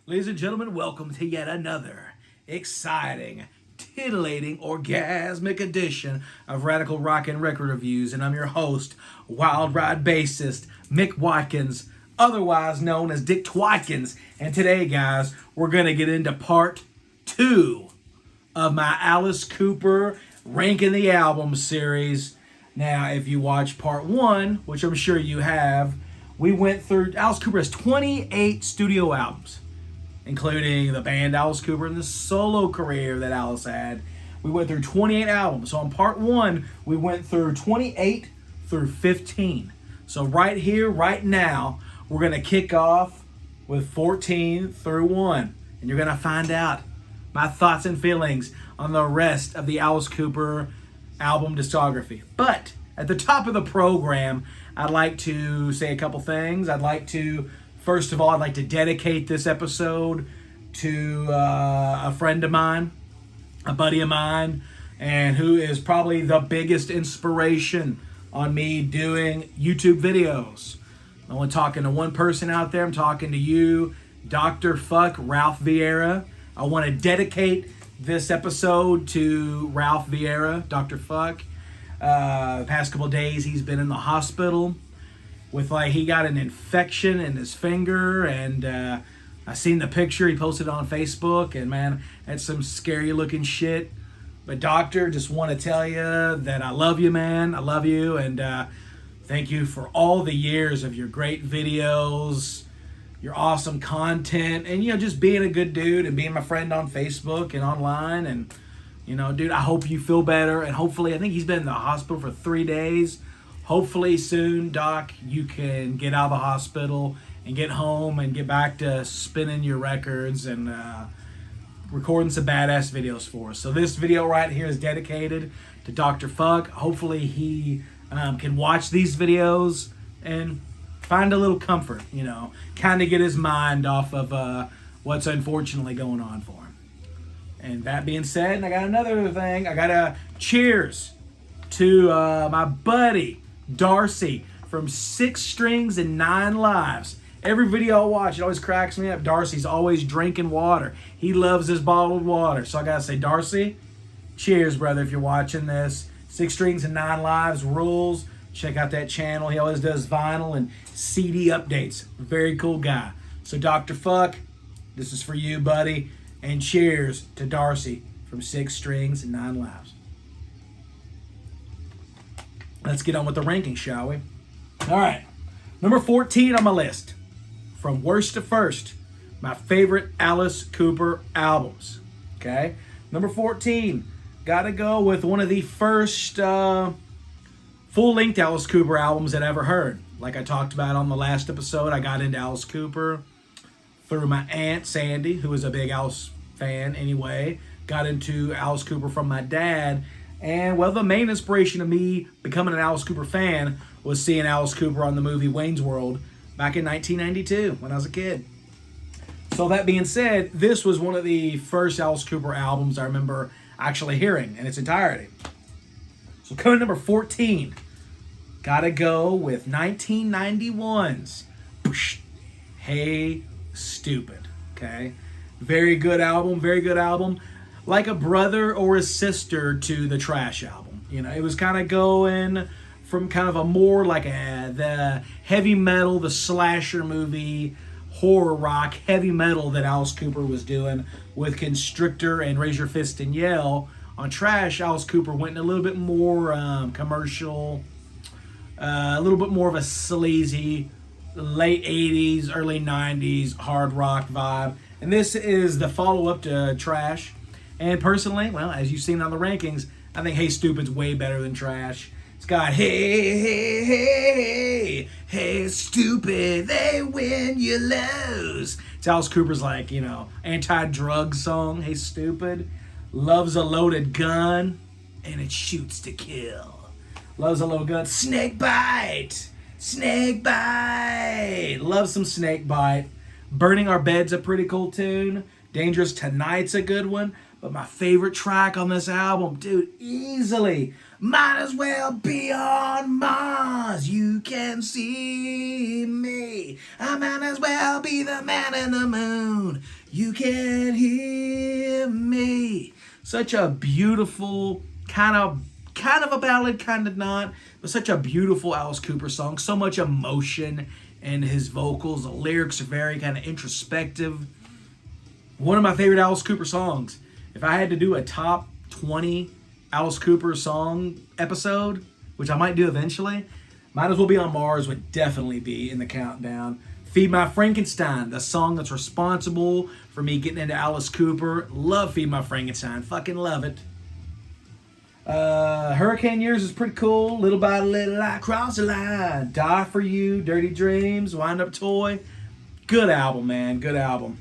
Ladies and gentlemen, welcome to yet another exciting, titillating, orgasmic edition of Radical Rock and Record Reviews. And I'm your host, Wild Ride bassist Mick Watkins, otherwise known as Dick Twykins. And today, guys, we're going to get into part 2 of my Alice Cooper Ranking the Album series. Now, if you watch part 1, which I'm sure you have, we went through, Alice Cooper has 28 studio albums, including the band Alice Cooper and the solo career that Alice had. We went through 28 albums. So in part 1, we went through 28 through 15. So right here, right now, we're going to kick off with 14 through 1. And you're going to find out my thoughts and feelings on the rest of the Alice Cooper album discography. But at the top of the program, I'd like to say a couple things. First of all, I'd like to dedicate this episode to a friend of mine, a buddy of mine, and who is probably the biggest inspiration on me doing YouTube videos. I'm only talking to one person out there. I'm talking to you, Dr. Fuck Ralph Vieira. I want to dedicate this episode to Ralph Vieira, Dr. Fuck. The past couple of days, he's been in the hospital with he got an infection in his finger, and I seen the picture he posted on Facebook, and man, that's some scary looking shit. But doctor, just want to tell you that I love you, man. I love you, and thank you for all the years of your great videos, your awesome content, and just being a good dude and being my friend on Facebook and online. And dude, I hope you feel better, and hopefully, I think he's been in the hospital for 3 days. Hopefully soon, Doc, you can get out of the hospital and get home and get back to spinning your records and recording some badass videos for us. So this video right here is dedicated to Dr. Fuck. Hopefully he can watch these videos and find a little comfort, kind of get his mind off of what's unfortunately going on for him. And that being said, I got another thing. I got to cheers to my buddy, Darcy from 6 Strings and 9 Lives. Every video I watch, it always cracks me up. Darcy's always drinking water. He loves his bottled water. So I gotta say, Darcy, cheers, brother, if you're watching this. 6 Strings and 9 Lives rules. Check out that channel. He always does vinyl and CD updates. Very cool guy. So Dr. Fuck, this is for you, buddy. And cheers to Darcy from 6 Strings and 9 Lives. Let's get on with the ranking, shall we? All right. Number 14 on my list. From worst to first, my favorite Alice Cooper albums. Okay? Number 14. Gotta go with one of the first full-length Alice Cooper albums that I ever heard. Like I talked about on the last episode, I got into Alice Cooper through my aunt, Sandy, who was a big Alice fan anyway. Got into Alice Cooper from my dad. And, well, the main inspiration of me becoming an Alice Cooper fan was seeing Alice Cooper on the movie Wayne's World back in 1992 when I was a kid. So that being said, this was one of the first Alice Cooper albums I remember actually hearing in its entirety. So coming number 14, gotta go with 1991's Hey Stoopid. Okay? Very good album. Like a brother or a sister to the Trash album. It was kind of going from kind of a more like the heavy metal, the slasher movie, horror rock, heavy metal that Alice Cooper was doing with Constrictor and Raise Your Fist and Yell. On Trash, Alice Cooper went in a little bit more commercial, a little bit more of a sleazy, late 80s, early 90s hard rock vibe. And this is the follow-up to Trash. And personally, well, as you've seen on the rankings, I think Hey Stoopid's way better than Trash. It's got hey stupid, they win, you lose. It's Alice Cooper's anti-drug song, Hey Stoopid. Loves a loaded gun, and it shoots to kill. Loves a loaded gun. Snake bite. Loves some snake bite. Burning Our Bed's a pretty cool tune. Dangerous Tonight's a good one. But my favorite track on this album, dude, easily, might as well be on Mars. You can see me. I might as well be the man in the moon. You can hear me. Such a beautiful, kind of a ballad, kind of not, but such a beautiful Alice Cooper song. So much emotion in his vocals. The lyrics are very kind of introspective. One of my favorite Alice Cooper songs. If I had to do a top 20 Alice Cooper song episode, which I might do eventually, Might As Well Be on Mars would definitely be in the countdown. Feed My Frankenstein, the song that's responsible for me getting into Alice Cooper. Love Feed My Frankenstein. Fucking love it. Hurricane Years is pretty cool. Little by Little I Cross the Line. Die For You, Dirty Dreams, Wind Up Toy. Good album, man. Good album.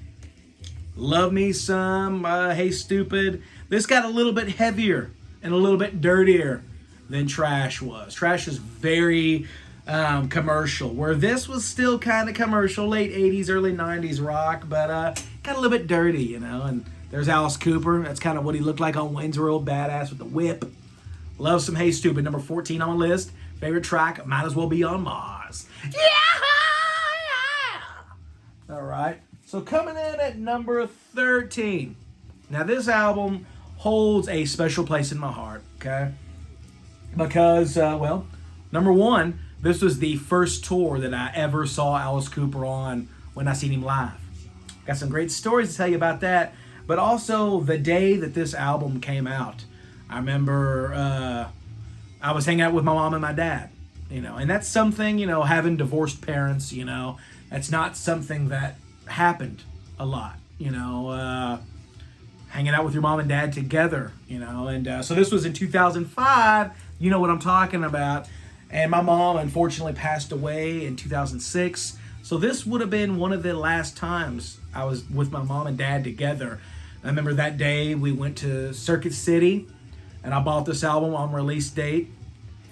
Love Me Some, Hey Stoopid. This got a little bit heavier and a little bit dirtier than Trash was. Trash is very commercial, where this was still kind of commercial, late 80s, early 90s rock, but got a little bit dirty, you know. And there's Alice Cooper. That's kind of what he looked like on Wayne's World, badass with the whip. Love some Hey Stoopid, number 14 on the list. Favorite track, Might As Well Be on Mars. Yeah! All right. So coming in at number 13. Now this album holds a special place in my heart, okay? Because, well, number one, this was the first tour that I ever saw Alice Cooper on when I seen him live. Got some great stories to tell you about that, but also the day that this album came out. I remember I was hanging out with my mom and my dad, you know, and that's something, you know, having divorced parents, you know, that's not something that happened a lot, you know, hanging out with your mom and dad together, you know, and so this was in 2005, you know what I'm talking about, and my mom unfortunately passed away in 2006, so this would have been one of the last times I was with my mom and dad together. I remember that day we went to Circuit City, and I bought this album on release date.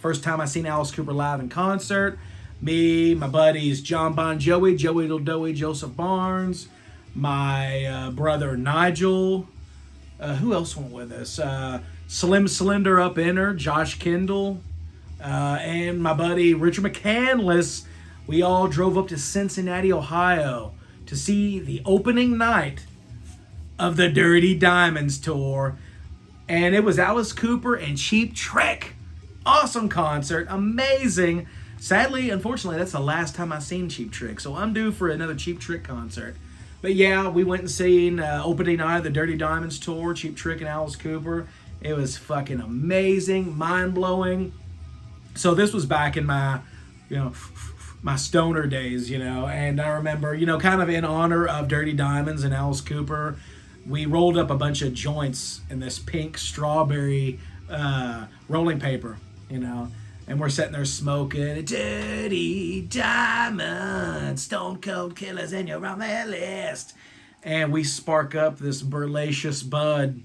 First time I seen Alice Cooper live in concert. Me, my buddies John Bon Joey, Joey Dildoey, Joseph Barnes, my brother Nigel. Who else went with us? Slim Slender Up Inner, Josh Kendall, and my buddy Richard McCandless. We all drove up to Cincinnati, Ohio to see the opening night of the Dirty Diamonds tour. And it was Alice Cooper and Cheap Trick. Awesome concert. Amazing. Sadly, unfortunately, that's the last time I've seen Cheap Trick. So I'm due for another Cheap Trick concert. But yeah, we went and seen opening night of the Dirty Diamonds tour, Cheap Trick and Alice Cooper. It was fucking amazing, mind-blowing. So this was back in my, you know, my stoner days, you know. And I remember, you know, kind of in honor of Dirty Diamonds and Alice Cooper, we rolled up a bunch of joints in this pink strawberry rolling paper, you know, and we're sitting there smoking. Dirty Diamonds, Stone Cold Killers, and you're on their list. And we spark up this burlacious bud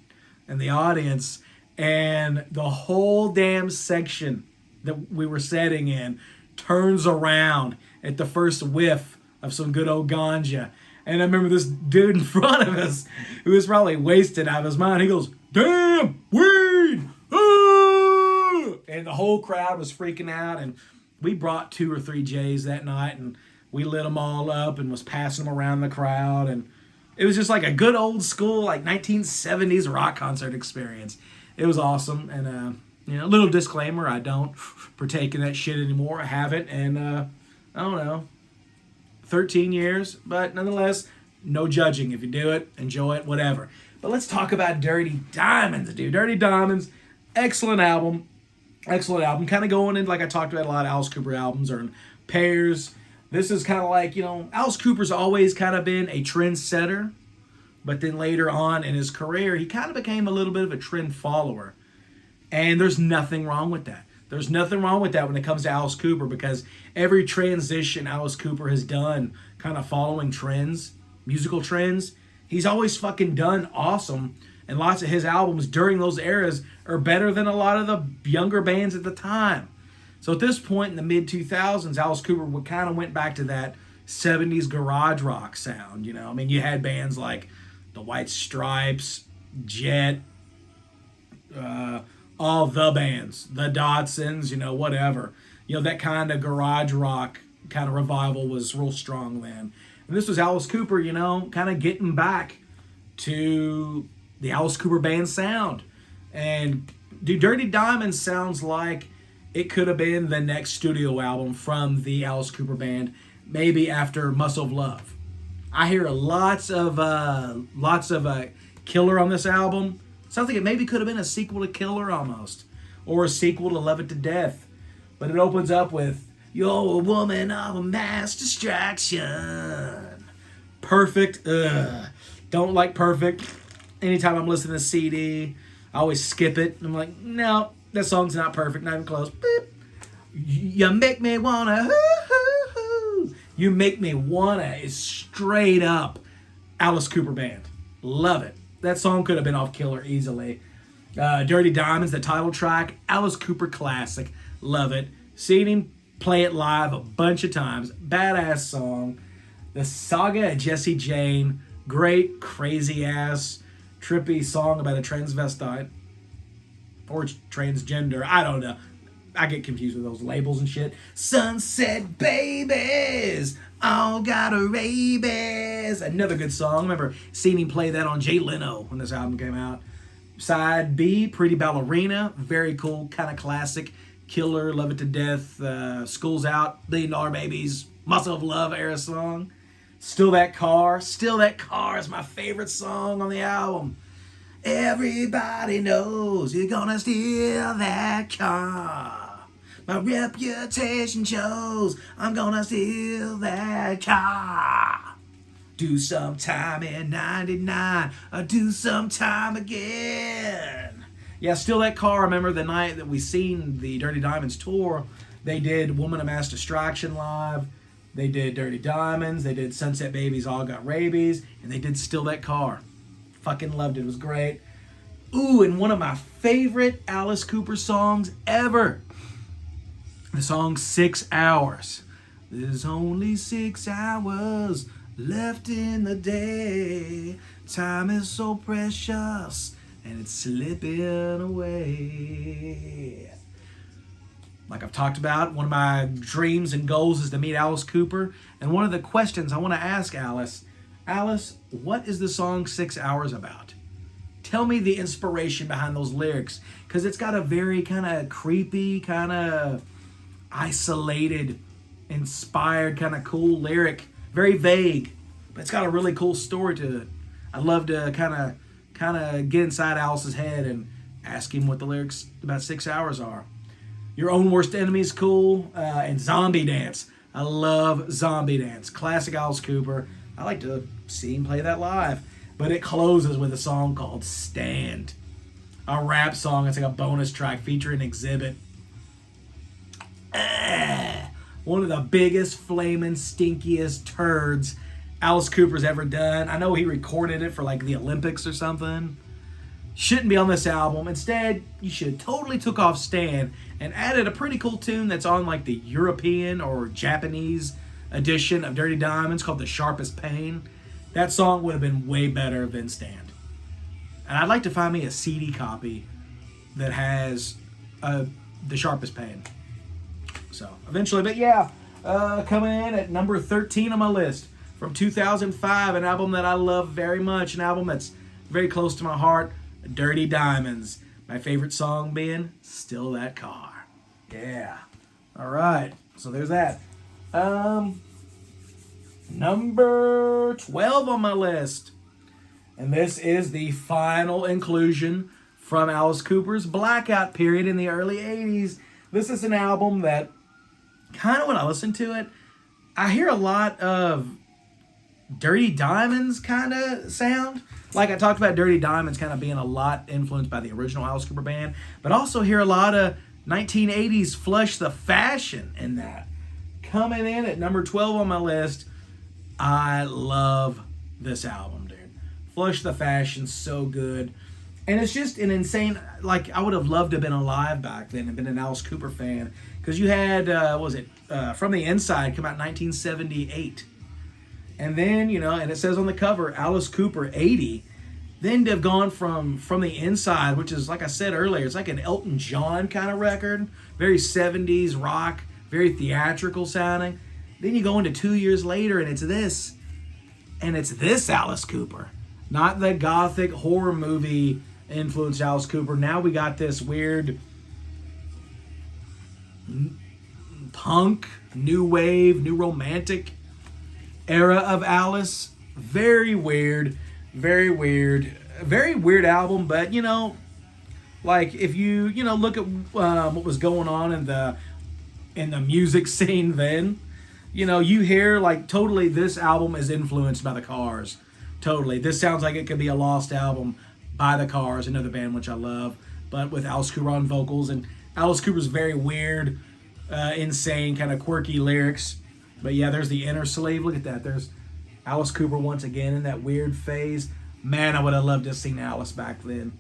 in the audience, and the whole damn section that we were sitting in turns around at the first whiff of some good old ganja. And I remember this dude in front of us, who was probably wasted out of his mind, he goes, "Damn, weed! Ah!" And the whole crowd was freaking out, and we brought 2 or 3 J's that night, and we lit them all up and was passing them around the crowd, and it was just like a good old school, like 1970s rock concert experience. It was awesome, and you know, a little disclaimer, I don't partake in that shit anymore. I haven't, and I don't know, 13 years, but nonetheless, no judging. If you do it, enjoy it, whatever. But let's talk about Dirty Diamonds, dude. Dirty Diamonds, excellent album. Excellent album. Kind of going in, like I talked about, a lot of Alice Cooper albums are in pairs. This is kind of like, you know, Alice Cooper's always kind of been a trendsetter, but then later on in his career, he kind of became a little bit of a trend follower. And there's nothing wrong with that. There's nothing wrong with that when it comes to Alice Cooper, because every transition Alice Cooper has done, kind of following trends, musical trends, he's always fucking done awesome. And lots of his albums during those eras are better than a lot of the younger bands at the time. So at this point in the mid-2000s, Alice Cooper kind of went back to that 70s garage rock sound, you know. I mean, you had bands like the White Stripes, Jet, all the bands, the Dodsons, you know, whatever. You know, that kind of garage rock kind of revival was real strong then. And this was Alice Cooper, you know, kind of getting back to the Alice Cooper Band sound. And Dirty Diamonds sounds like it could have been the next studio album from the Alice Cooper Band, maybe after Muscle of Love. I hear lots of Killer on this album. Sounds like it maybe could have been a sequel to Killer almost, or a sequel to Love It to Death. But it opens up with "You're a woman of a mass distraction." Perfect. Ugh. Don't like Perfect. Anytime I'm listening to CD, I always skip it. I'm like, no, that song's not perfect, not even close. Beep. You make me wanna. You make me wanna is straight up Alice Cooper Band. Love it. That song could have been off Killer easily. Dirty Diamonds, the title track, Alice Cooper classic. Love it. Seen him play it live a bunch of times. Badass song. The Saga of Jesse Jane. Great, crazy ass, trippy song about a transvestite. Or transgender. I don't know. I get confused with those labels and shit. Sunset Babies, all got a rabies. Another good song. Remember seeing him play that on Jay Leno when this album came out. Side B, Pretty Ballerina, very cool, kind of classic. Killer, Love It to Death, School's Out, $1 Billion Babies, Muscle of Love era song. Still That Car is my favorite song on the album. Everybody knows you're gonna steal that car. My reputation shows I'm gonna steal that car. Do some time in 99, or do some time again. Yeah, Steal That Car. Remember the night that we seen the Dirty Diamonds tour, they did Woman of Mass Distraction live, they did Dirty Diamonds, they did Sunset Babies, All Got Rabies, and they did Steal That Car. Fucking loved it. It was great. Ooh, and one of my favorite Alice Cooper songs ever. The song 6 Hours. There's only 6 hours left in the day. Time is so precious and it's slipping away. Like I've talked about, one of my dreams and goals is to meet Alice Cooper. And one of the questions I want to ask Alice, what is the song 6 Hours about? Tell me the inspiration behind those lyrics. Because it's got a very kind of creepy, kind of isolated, inspired, kind of cool lyric. Very vague, but it's got a really cool story to it. I'd love to kind of get inside Alice's head and ask him what the lyrics about 6 Hours are. Your Own Worst Enemy is cool, and Zombie Dance. I love Zombie Dance. Classic Alice Cooper. I like to see him play that live. But it closes with a song called Stand. A rap song. It's like a bonus track featuring Exhibit. One of the biggest, flaming, stinkiest turds Alice Cooper's ever done. I know he recorded it for like the Olympics or something. Shouldn't be on this album. Instead, you should have totally took off Stand and added a pretty cool tune that's on like the European or Japanese edition of Dirty Diamonds called The Sharpest Pain. That song would have been way better than Stand. And I'd like to find me a CD copy that has The Sharpest Pain. So, eventually, but yeah, coming in at number 13 on my list from 2005, an album that I love very much, an album that's very close to my heart, Dirty Diamonds. My favorite song being Still That Car. Yeah. All right. So there's that. Number 12 on my list. And this is the final inclusion from Alice Cooper's blackout period in the early 80s. This is an album that kind of when I listen to it, I hear a lot of Dirty Diamonds kind of sound. Like I talked about Dirty Diamonds kind of being a lot influenced by the original Alice Cooper Band, but also hear a lot of 1980s Flush the Fashion in that. Coming in at number 12 on my list, I love this album, dude. Flush the Fashion, so good. And it's just an insane, like, I would have loved to have been alive back then and been an Alice Cooper fan. Because you had, From the Inside come out in 1978. And then, and it says on the cover, Alice Cooper 80. Then to have gone from the Inside, which is, like I said earlier, it's like an Elton John kind of record. Very 70s rock, very theatrical sounding. Then you go into 2 years later and it's this. And it's this Alice Cooper. Not the gothic horror movie influenced Alice Cooper. Now we got this weird punk, new wave, new romantic era of Alice. Very weird, very weird, very weird album. But like if you look at what was going on in the music scene then, you hear like totally this album is influenced by the Cars. Totally, this sounds like it could be a lost album by the Cars, another band which I love, but with Alice Cooper on vocals. And Alice Cooper's very weird, insane, kind of quirky lyrics. But yeah, there's the Inner Slave. Look at that. There's Alice Cooper once again in that weird phase. Man, I would have loved to have seen Alice back then.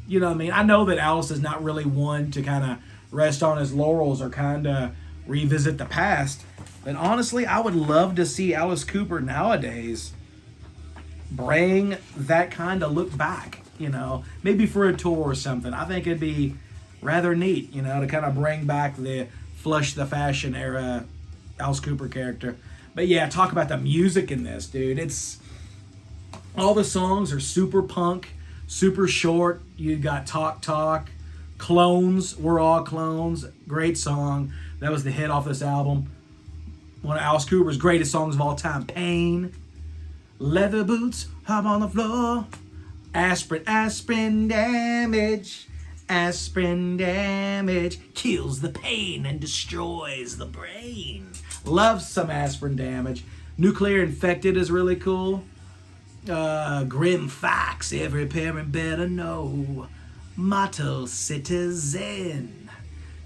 You know what I mean? I know that Alice is not really one to kind of rest on his laurels or kind of revisit the past. But honestly, I would love to see Alice Cooper nowadays bring that kind of look back, maybe for a tour or something. I think it'd be rather neat, to kind of bring back the Flush the Fashion era Alice Cooper character. But yeah, talk about the music in this, dude. It's all the songs are super punk, super short. You got Talk Talk, Clones, We're All Clones, great song. That was the hit off this album. One of Alice Cooper's greatest songs of all time, Pain. Leather boots, hop on the floor. Aspirin, aspirin damage. Aspirin damage kills the pain and destroys the brain. Love some aspirin damage. Nuclear Infected is really cool. Grim Facts, every parent better know. Motto Citizen.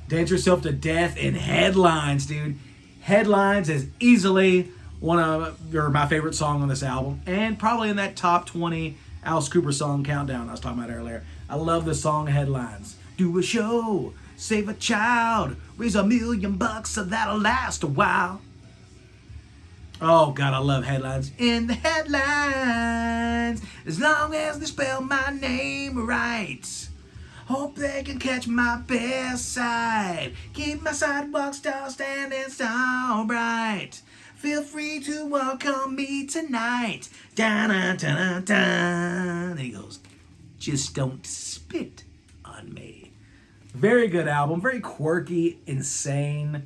Dance Yourself to Death in Headlines, dude. Headlines is easily my favorite song on this album, and probably in that top 20 Alice Cooper song countdown I was talking about earlier. I love the song Headlines. Do a show, save a child, raise $1 million so that'll last a while. Oh God, I love Headlines. In the headlines, as long as they spell my name right. Hope they can catch my best side. Keep my sidewalk star standing so bright. Feel free to welcome me tonight. Da-da-da-da-da. He goes, just don't spit on me. Very good album. Very quirky, insane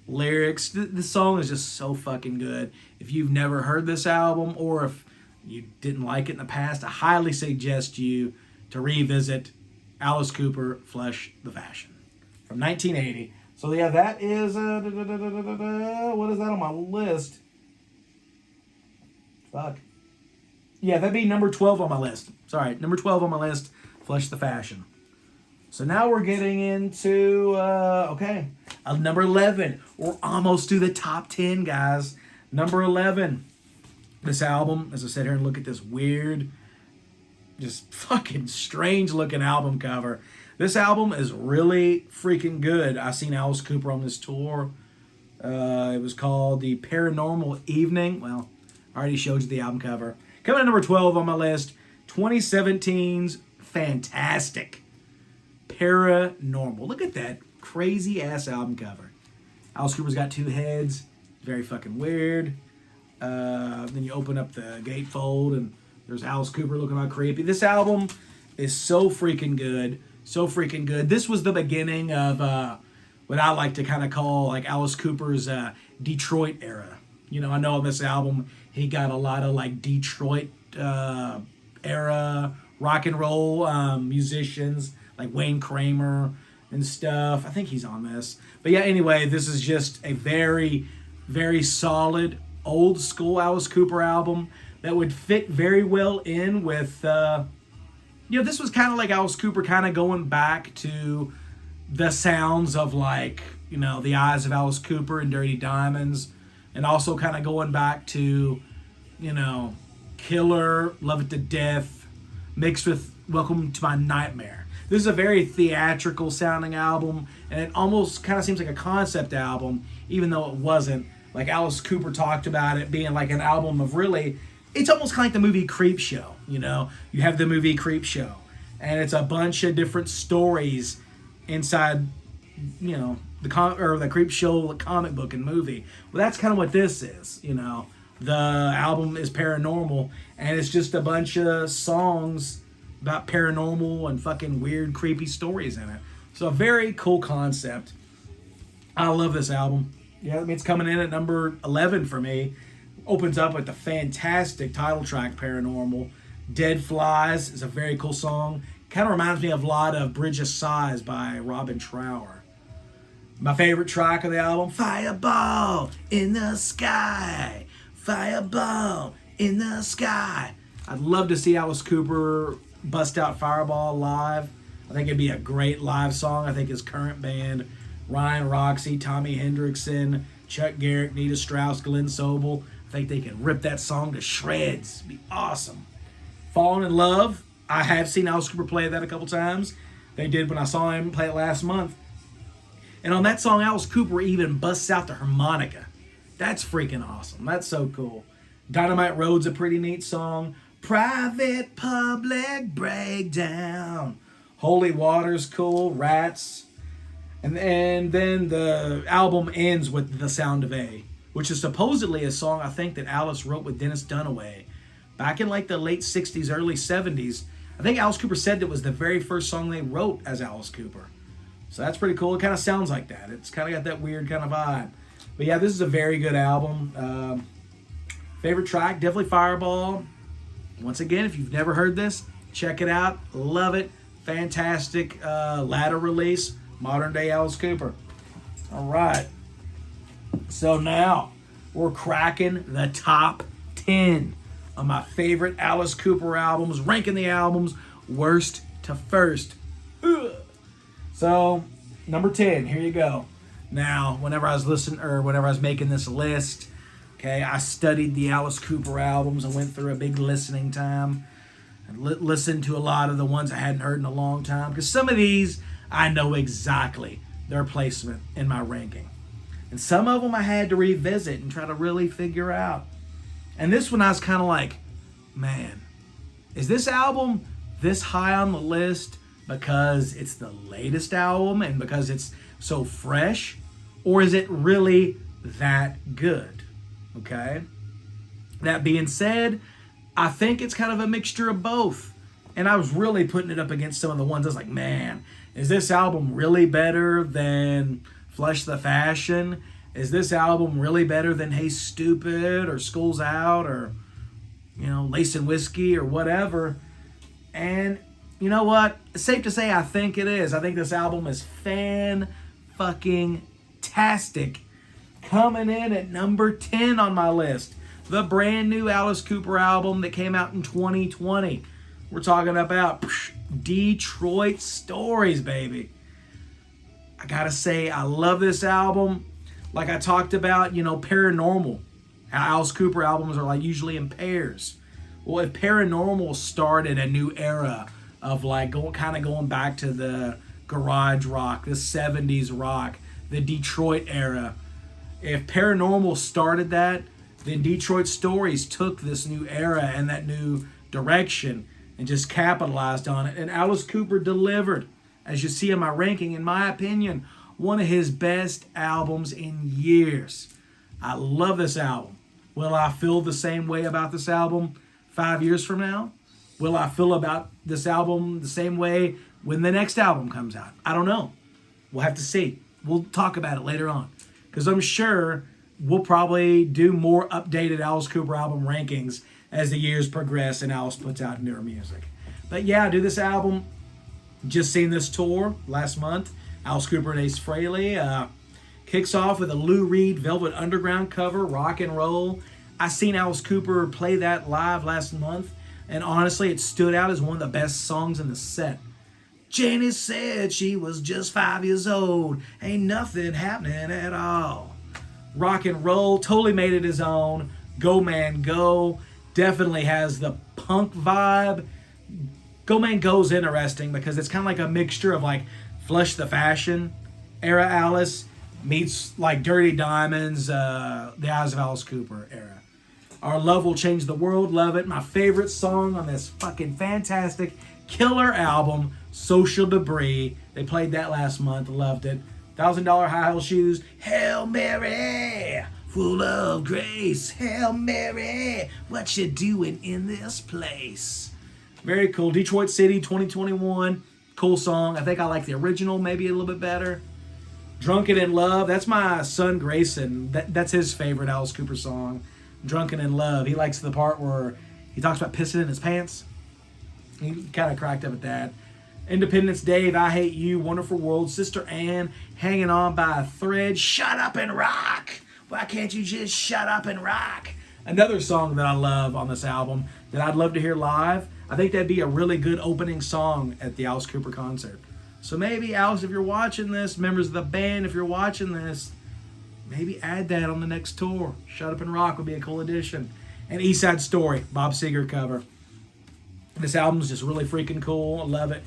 lyrics. The song is just so fucking good. If you've never heard this album or if you didn't like it in the past, I highly suggest you to revisit Alice Cooper, Flush the Fashion from 1980. So yeah, that is what is that on my list? Fuck. Yeah, that'd be number 12 on my list. Sorry, number 12 on my list, Flush the Fashion. So now we're getting into number 11. We're almost to the top 10, guys. Number 11. This album, as I sit here and look at this weird, just fucking strange looking album cover. This album is really freaking good. I seen Alice Cooper on this tour. It was called The Paranormal Evening. Well, I already showed you the album cover. Coming at number 12 on my list, 2017's Fantastic Paranormal. Look at that crazy ass album cover. Alice Cooper's got two heads. Very fucking weird. Then you open up the gatefold and there's Alice Cooper looking all creepy. This album is so freaking good. So freaking good. This was the beginning of what I like to kind of call like Alice Cooper's Detroit era. I know on this album he got a lot of like Detroit era rock and roll musicians like Wayne Kramer and stuff. I think he's on this. But yeah, anyway, this is just a very, very solid old school Alice Cooper album that would fit very well in with this was kind of like Alice Cooper kind of going back to the sounds of like, The Eyes of Alice Cooper and Dirty Diamonds, and also kind of going back to, Killer, Love It to Death, mixed with Welcome to My Nightmare. This is a very theatrical sounding album, and it almost kind of seems like a concept album, even though it wasn't. Like Alice Cooper talked about it being like an album of really, it's almost kind of like the movie Creepshow, You have the movie Creepshow, and it's a bunch of different stories inside, the Creepshow comic book and movie. Well, that's kind of what this is, The album is Paranormal, and it's just a bunch of songs about paranormal and fucking weird, creepy stories in it. So a very cool concept. I love this album. Yeah, I mean, it's coming in at number 11 for me. Opens up with the fantastic title track, Paranormal. Dead Flies is a very cool song. Kind of reminds me of a lot of Bridge of Sighs by Robin Trower. My favorite track of the album, Fireball in the Sky. Fireball in the Sky. I'd love to see Alice Cooper bust out Fireball live. I think it'd be a great live song. I think his current band, Ryan Roxy, Tommy Hendrickson, Chuck Garrick, Nita Strauss, Glenn Sobel, I think they can rip that song to shreds. It'd be awesome. Fallen in Love. I have seen Alice Cooper play that a couple times. They did when I saw him play it last month. And on that song, Alice Cooper even busts out the harmonica. That's freaking awesome. That's so cool. Dynamite Road's a pretty neat song. Private Public Breakdown. Holy Water's cool. Rats. And then the album ends with The Sound of A, which is supposedly a song I think that Alice wrote with Dennis Dunaway back in like the late 60s, early 70s. I think Alice Cooper said it was the very first song they wrote as Alice Cooper. So that's pretty cool. It kind of sounds like that. It's kind of got that weird kind of vibe. But yeah, this is a very good album. Favorite track, definitely Fireball. Once again, if you've never heard this, check it out. Love it. Fantastic latter release. Modern day Alice Cooper. All right. So now we're cracking the top 10 of my favorite Alice Cooper albums, ranking the albums worst to first. Ugh. So, number 10, here you go. Now, whenever I was making this list, okay, I studied the Alice Cooper albums. I went through a big listening time and listened to a lot of the ones I hadn't heard in a long time, because some of these I know exactly their placement in my ranking. And some of them I had to revisit and try to really figure out. And this one I was kind of like, man, is this album this high on the list because it's the latest album and because it's so fresh? Or is it really that good? Okay? That being said, I think it's kind of a mixture of both. And I was really putting it up against some of the ones I was like, man, is this album really better than Flush the Fashion? Is this album really better than Hey Stoopid or School's Out or, Lace and Whiskey or whatever? And you know what? It's safe to say I think it is. I think this album is fan-fucking-tastic. Coming in at number 10 on my list. The brand new Alice Cooper album that came out in 2020. We're talking about Detroit Stories, baby. I gotta say, I love this album. Like I talked about, Paranormal. Alice Cooper albums are like usually in pairs. Well, if Paranormal started a new era of like going back to the garage rock, the 70s rock, the Detroit era. If Paranormal started that, then Detroit Stories took this new era and that new direction and just capitalized on it. And Alice Cooper delivered. As you see in my ranking, in my opinion, one of his best albums in years. I love this album. Will I feel the same way about this album 5 years from now? Will I feel about this album the same way when the next album comes out? I don't know. We'll have to see. We'll talk about it later on. Because I'm sure we'll probably do more updated Alice Cooper album rankings as the years progress and Alice puts out newer music. But yeah, do this album. Just seen this tour last month. Alice Cooper and Ace Frehley. Kicks off with a Lou Reed Velvet Underground cover, Rock and Roll. I seen Alice Cooper play that live last month, and honestly, it stood out as one of the best songs in the set. Janie said she was just 5 years old. Ain't nothing happening at all. Rock and Roll, totally made it his own. Go Man Go, definitely has the punk vibe. Go Man Go's interesting because it's kind of like a mixture of like Flush the Fashion era Alice meets like Dirty Diamonds, the Eyes of Alice Cooper era. Our Love Will Change the World, love it. My favorite song on this fucking fantastic killer album, Social Debris. They played that last month, loved it. $1,000 High Heel Shoes, Hail Mary, full of grace. Hail Mary, what you doing in this place? Very cool. Detroit City 2021. Cool song. I think I like the original maybe a little bit better. Drunken in Love. That's my son Grayson. That's his favorite Alice Cooper song. Drunken in Love. He likes the part where he talks about pissing in his pants. He kind of cracked up at that. Independence Day, I Hate You, Wonderful World, Sister Ann, Hanging On by a Thread, Shut Up and Rock. Why can't you just shut up and rock? Another song that I love on this album that I'd love to hear live. I think that'd be a really good opening song at the Alice Cooper concert. So maybe, Alice, if you're watching this, members of the band, if you're watching this, maybe add that on the next tour. Shut Up and Rock would be a cool addition. And East Side Story, Bob Seger cover. This album's just really freaking cool. I love it.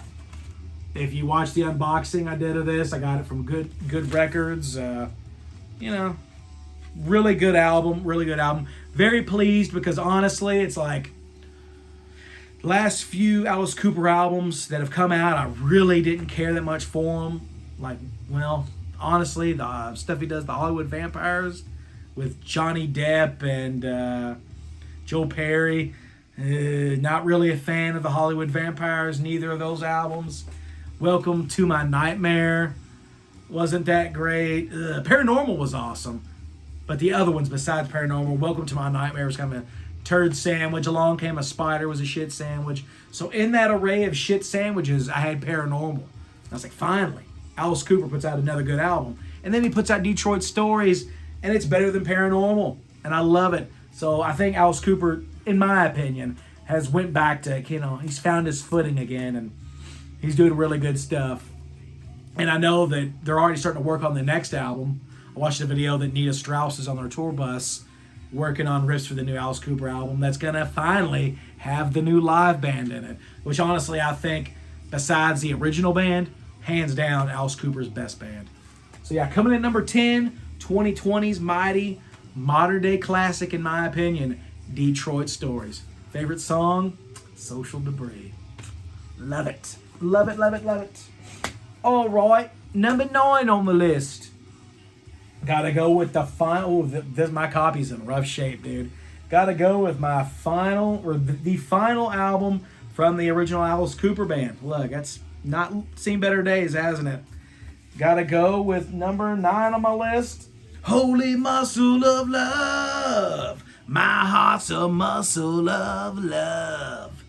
If you watch the unboxing I did of this, I got it from Good Records. Really good album. Really good album. Very pleased because honestly, it's like last few Alice Cooper albums that have come out, I really didn't care that much for them. Honestly, the stuff he does, the Hollywood Vampires, with Johnny Depp and Joe Perry. Not really a fan of the Hollywood Vampires, neither of those albums. Welcome to My Nightmare wasn't that great. Paranormal was awesome, but the other ones besides Paranormal, Welcome to My Nightmare was kind of a turd sandwich. Along Came a Spider was a shit sandwich. So in that array of shit sandwiches, I had Paranormal. I was like, finally, Alice Cooper puts out another good album. And then he puts out Detroit Stories, and it's better than Paranormal, and I love it. So I think Alice Cooper, in my opinion, has went back to, he's found his footing again, and he's doing really good stuff. And I know that they're already starting to work on the next album. I watched a video that Nita Strauss is on their tour bus working on riffs for the new Alice Cooper album that's going to finally have the new live band in it, which honestly I think, besides the original band, hands down Alice Cooper's best band. So yeah, coming in number 10, 2020's mighty, modern-day classic in my opinion, Detroit Stories. Favorite song? Social Debris. Love it. Love it, love it, love it. All right, number 9 on the list. Gotta go with the final. My copy's in rough shape, dude. Gotta go with my final, or the final album from the original Alice Cooper band. Look, that's not seen better days, hasn't it? Gotta go with number 9 on my list. Holy Muscle of Love. My heart's a muscle of love.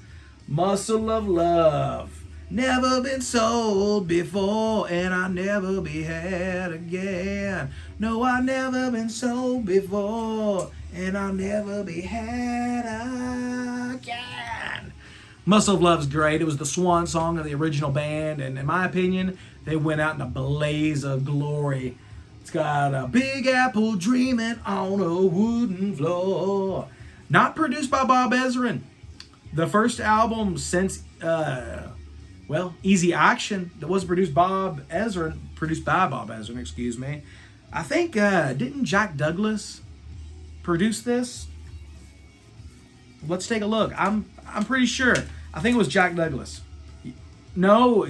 Muscle of love. Never been sold before, and I'll never be had again. No, I've never been sold before, and I'll never be had again. Muscle of Love's great. It was the swan song of the original band, and in my opinion, they went out in a blaze of glory. It's got a Big Apple dreaming on a wooden floor. Not produced by Bob Ezrin. The first album since, Easy Action, that was produced by Bob Ezrin, excuse me. I think, didn't Jack Douglas produce this? Let's take a look. I'm pretty sure. I think it was Jack Douglas. No,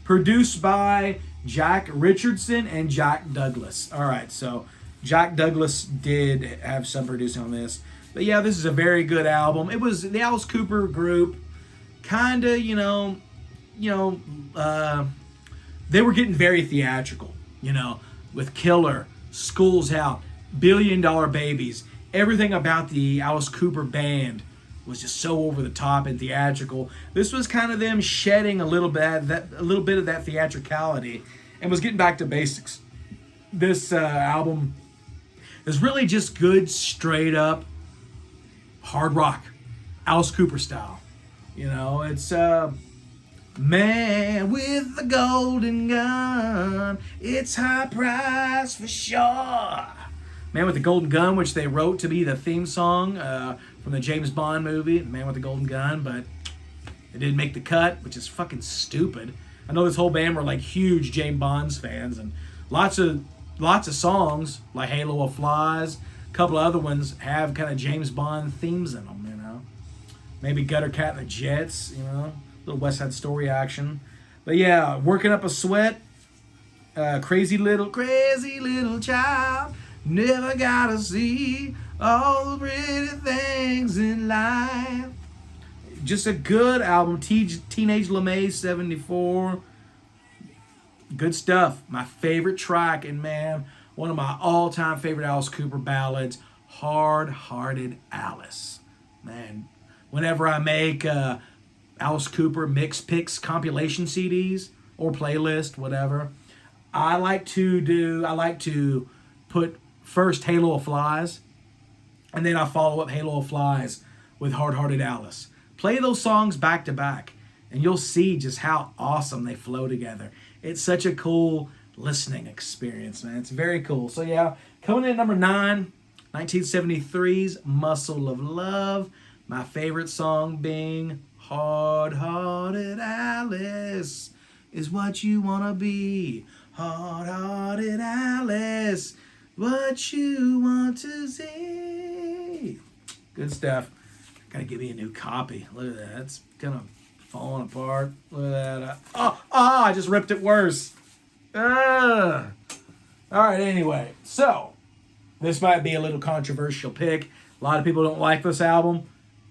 produced by Jack Richardson and Jack Douglas. All right, so Jack Douglas did have some producing on this. But yeah, this is a very good album. It was the Alice Cooper group, kind of, they were getting very theatrical, with Killer, Schools Out, $1 Billion Babies. Everything about the Alice Cooper band was just so over the top and theatrical. This was kind of them shedding a little bit of that theatricality and was getting back to basics. This album is really just good, straight up hard rock, Alice Cooper style. It's man with the golden gun, it's high price for sure. Man with the Golden Gun, which they wrote to be the theme song from the James Bond movie, Man with the Golden Gun, but it didn't make the cut, which is fucking stupid. I know this whole band were like huge James Bond fans, and lots of songs like Halo of Flies, a couple of other ones have kind of James Bond themes in them, Maybe Gutter Cat and the Jets, little West Side Story action. But yeah, Working Up a Sweat, crazy little child. Never gotta see all the pretty things in life. Just a good album. Teenage LeMay 74. Good stuff. My favorite track, and man, one of my all-time favorite Alice Cooper ballads, Hard Hearted Alice. Man, whenever I make Alice Cooper mix picks compilation CDs or playlist, whatever, I like to put first Halo of Flies, and then I follow up Halo of Flies with Hard Hearted Alice. Play those songs back to back, and you'll see just how awesome they flow together. It's such a cool listening experience, man. It's very cool. So yeah, coming in at number 9, 1973's Muscle of Love. My favorite song being Hard Hearted Alice is what you wanna be. Hard Hearted Alice, what you want to see. Good stuff. Gotta give me a new copy. Look at that. It's kind of falling apart. Look at that. I just ripped it worse. All right, anyway. So, this might be a little controversial pick. A lot of people don't like this album.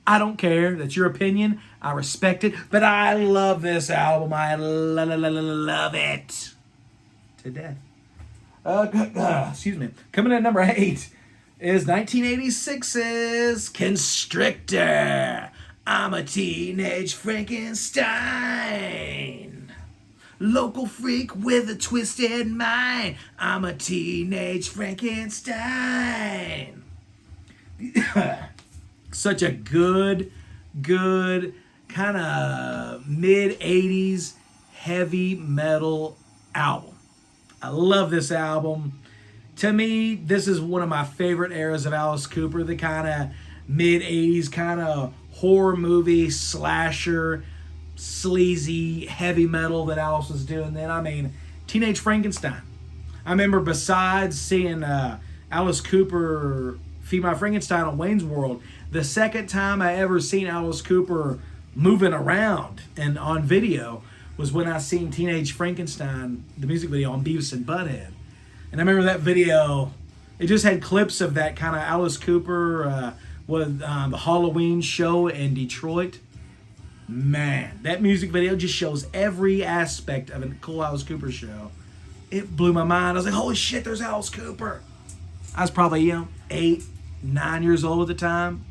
I don't care. That's your opinion. I respect it. But I love this album. I love it to death. Excuse me. Coming in at number 8 is 1986's Constrictor. I'm a teenage Frankenstein. Local freak with a twisted mind. I'm a teenage Frankenstein. Such a good kind of mid-80s heavy metal album. I love this album. To me, this is one of my favorite eras of Alice Cooper, the kind of mid-80s kind of horror movie, slasher, sleazy, heavy metal that Alice was doing then. I mean, Teenage Frankenstein. I remember besides seeing Alice Cooper feed my Frankenstein on Wayne's World, the second time I ever seen Alice Cooper moving around and on video was when I seen Teenage Frankenstein, the music video on Beavis and Butthead. And I remember that video, it just had clips of that kind of Alice Cooper with the Halloween show in Detroit. Man, that music video just shows every aspect of a cool Alice Cooper show. It blew my mind. I was like, holy shit, there's Alice Cooper. I was probably, 8, 9 years old at the time.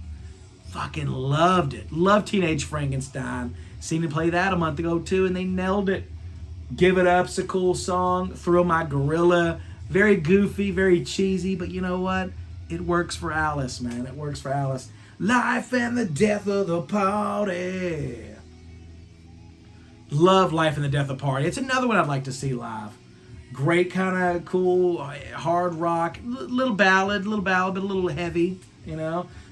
Fucking loved it. Loved Teenage Frankenstein. Seen him play that a month ago too, and they nailed it. Give It Up's a cool song. Thrill My Gorilla. Very goofy, very cheesy, but you know what? It works for Alice, man. It works for Alice. Life and the Death of the Party. Love Life and the Death of the Party. It's another one I'd like to see live. Great kind of cool, hard rock, little ballad, but a little heavy,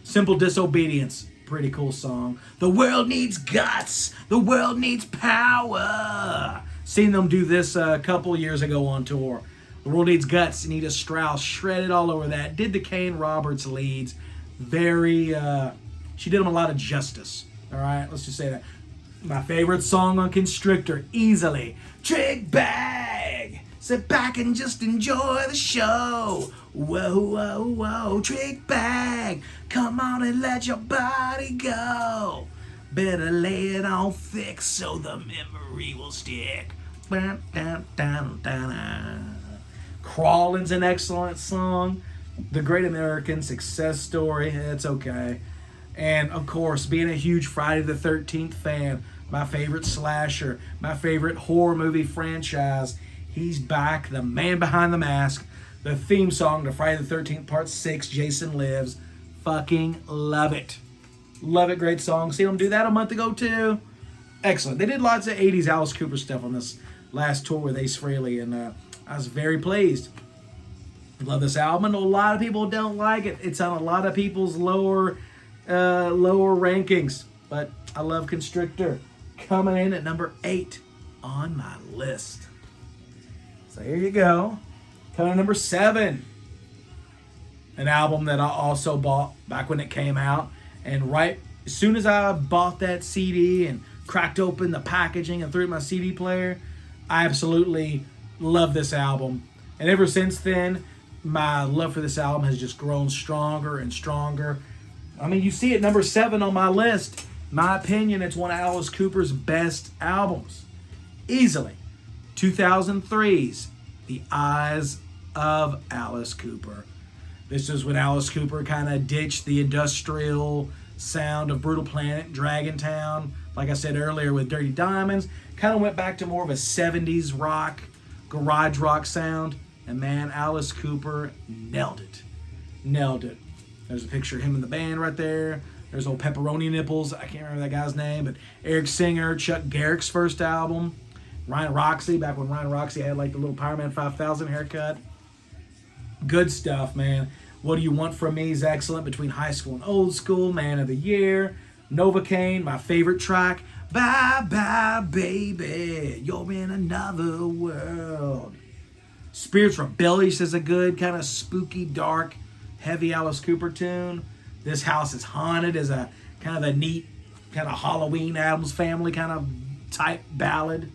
Simple Disobedience. Pretty cool song. The world needs guts. The world needs power. Seen them do this a couple years ago on tour. The world needs guts. Anita Strauss shredded all over that. Did the Kane Roberts leads. She did them a lot of justice. All right, let's just say that. My favorite song on Constrictor, easily. Trick Bag. Sit back and just enjoy the show. Whoa, whoa, whoa. Trick Bag. Come on and let your body go. Better lay it on thick so the memory will stick. Crawlin's an excellent song. The Great American Success Story, it's okay. And of course, being a huge Friday the 13th fan, my favorite slasher, my favorite horror movie franchise, he's back, the man behind the mask, the theme song to Friday the 13th Part 6, Jason Lives. Fucking love it. Love it, great song. Seen them do that a month ago too. Excellent. They did lots of 80s Alice Cooper stuff on this last tour with Ace Frehley, and I was very pleased. Love this album. I know a lot of people don't like it. It's on a lot of people's lower rankings, but I love Constrictor. Coming in at number 8 on my list. So here you go. Coming in number 7. An album that I also bought back when it came out, and right as soon as I bought that CD and cracked open the packaging and threw it in my CD player, I absolutely love this album. And ever since then, my love for this album has just grown stronger and stronger. I mean, you see it number 7 on my list. In my opinion, it's one of Alice Cooper's best albums. Easily. 2003's The Eyes of Alice Cooper. This is when Alice Cooper kind of ditched the industrial sound of Brutal Planet, Dragon Town, like I said earlier with Dirty Diamonds. Kind of went back to more of a 70s rock, garage rock sound. And man, Alice Cooper nailed it. Nailed it. There's a picture of him in the band right there. There's old Pepperoni Nipples. I can't remember that guy's name, but Eric Singer, Chuck Garrick's first album. Ryan Roxy, back when Ryan Roxy had like the little Power Man 5000 haircut. Good stuff, man. What Do You Want From Me is excellent. Between High School and Old School, Man of the Year. Novocaine, my favorite track. Bye bye, baby. You're in another world. Spirits Rebellious is a good, kind of spooky, dark, heavy Alice Cooper tune. This House is Haunted is a kind of a neat, kind of Halloween Addams Family kind of type ballad.